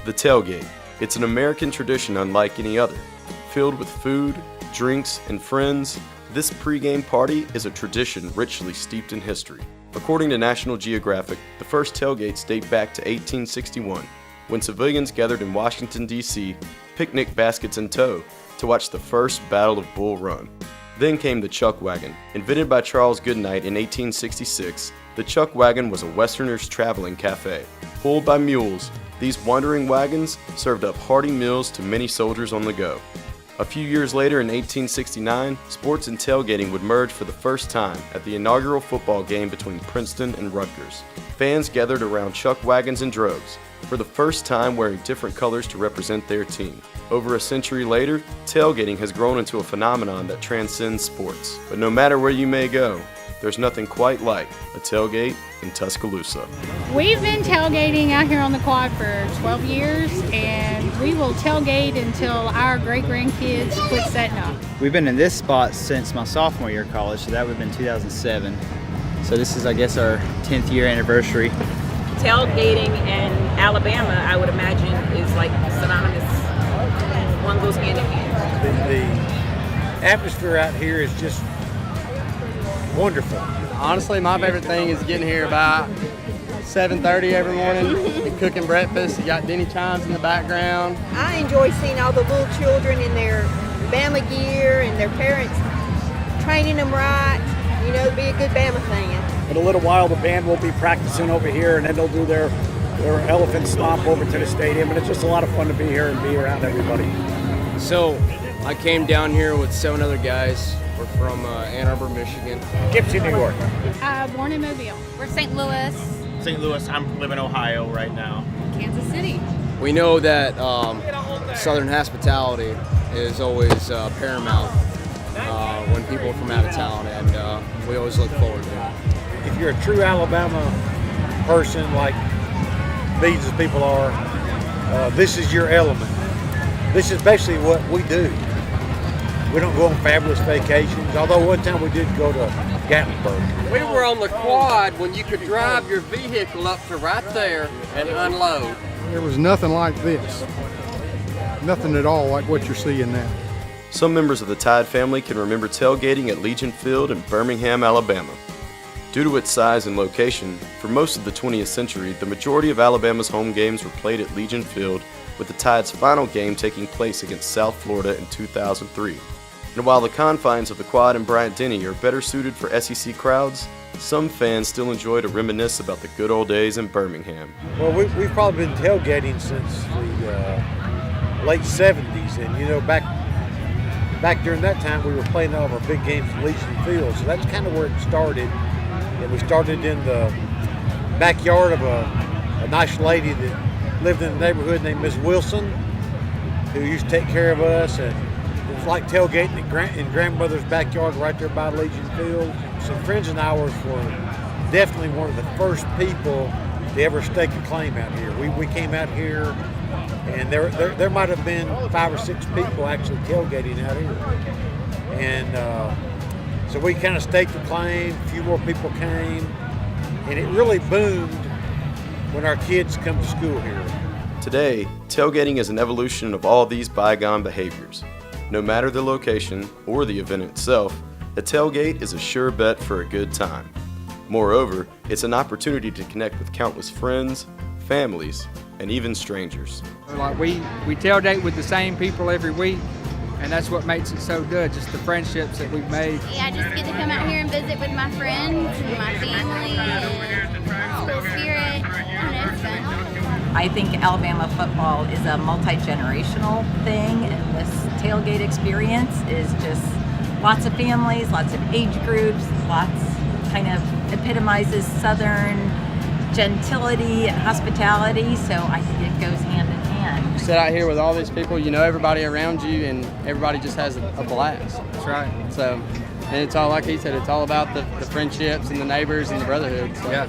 The tailgate. It's an American tradition unlike any other. Filled with food, drinks, and friends, this pregame party is a tradition richly steeped in history. According to National Geographic, the first tailgates date back to 1861, when civilians gathered in Washington, D.C., picnic baskets in tow, to watch the first Battle of Bull Run. Then came the chuck wagon. Invented by Charles Goodnight in 1866, the chuck wagon was a Westerner's traveling cafe. Pulled by mules, these wandering wagons served up hearty meals to many soldiers on the go. A few years later, in 1869, sports and tailgating would merge for the first time at the inaugural football game between Princeton and Rutgers. Fans gathered around chuck wagons in droves, for the first time wearing different colors to represent their team. Over a century later, tailgating has grown into a phenomenon that transcends sports. But no matter where you may go, there's nothing quite like a tailgate in Tuscaloosa. We've been tailgating out here on the quad for 12 years, and we will tailgate until our great-grandkids quit setting up. We've been in this spot since my sophomore year of college, so that would have been 2007. So this is, I guess, our 10th year anniversary. Tailgating in Alabama, I would imagine, is like synonymous. One goes hand in hand. The atmosphere out here is just wonderful. Honestly, my favorite thing is getting here about 7:30 every morning and cooking breakfast. You got Denny chimes in the background. I enjoy seeing all the little children in their Bama gear and their parents training them right, be a good Bama fan. In a little while, the band will be practicing over here, and then they'll do their elephant stomp over to the stadium, and it's just a lot of fun to be here and be around everybody. So I came down here with 7 other guys. We're from Ann Arbor, Michigan. Gibson, New York. Born in Mobile. We're St. Louis. St. Louis. I'm living in Ohio right now. Kansas City. We know that Southern hospitality is always paramount when people are from out of town, and we always look forward to it. If you're a true Alabama person like these people are, this is your element. This is basically what we do. We don't go on fabulous vacations, although one time we did go to Gatlinburg. We were on the quad when you could drive your vehicle up to right there and unload. There was nothing like this. Nothing at all like what you're seeing now. Some members of the Tide family can remember tailgating at Legion Field in Birmingham, Alabama. Due to its size and location, for most of the 20th century, the majority of Alabama's home games were played at Legion Field, with the Tide's final game taking place against South Florida in 2003. And while the confines of the Quad and Bryant-Denny are better suited for SEC crowds, some fans still enjoy to reminisce about the good old days in Birmingham. Well, we've probably been tailgating since the late 70s, and back during that time we were playing all of our big games at Legion Field, so that's kind of where it started. And we started in the backyard of a nice lady that lived in the neighborhood named Miss Wilson, who used to take care of us, and it was like tailgating in grandmother's backyard right there by Legion Field. Some friends and I were definitely one of the first people to ever stake a claim out here. We came out here, and there might have been 5 or 6 people actually tailgating out here. And so we kind of staked the claim, a few more people came, and it really boomed when our kids come to school here. Today, tailgating is an evolution of all these bygone behaviors. No matter the location or the event itself, a tailgate is a sure bet for a good time. Moreover, it's an opportunity to connect with countless friends, families, and even strangers. Like we tailgate with the same people every week, and that's what makes it so good, just the friendships that we've made. Yeah, I just get to come out here and visit with my friends and my family and school spirit. I know, it's fun. I think Alabama football is a multi-generational thing, and this tailgate experience is just lots of families, lots of age groups, lots kind of epitomizes Southern gentility and hospitality, so I think it goes hand in hand. You sit out here with all these people, you know everybody around you, and everybody just has a blast. That's right. So, and it's all, like he said, it's all about the friendships and the neighbors and the brotherhood. So. Yeah.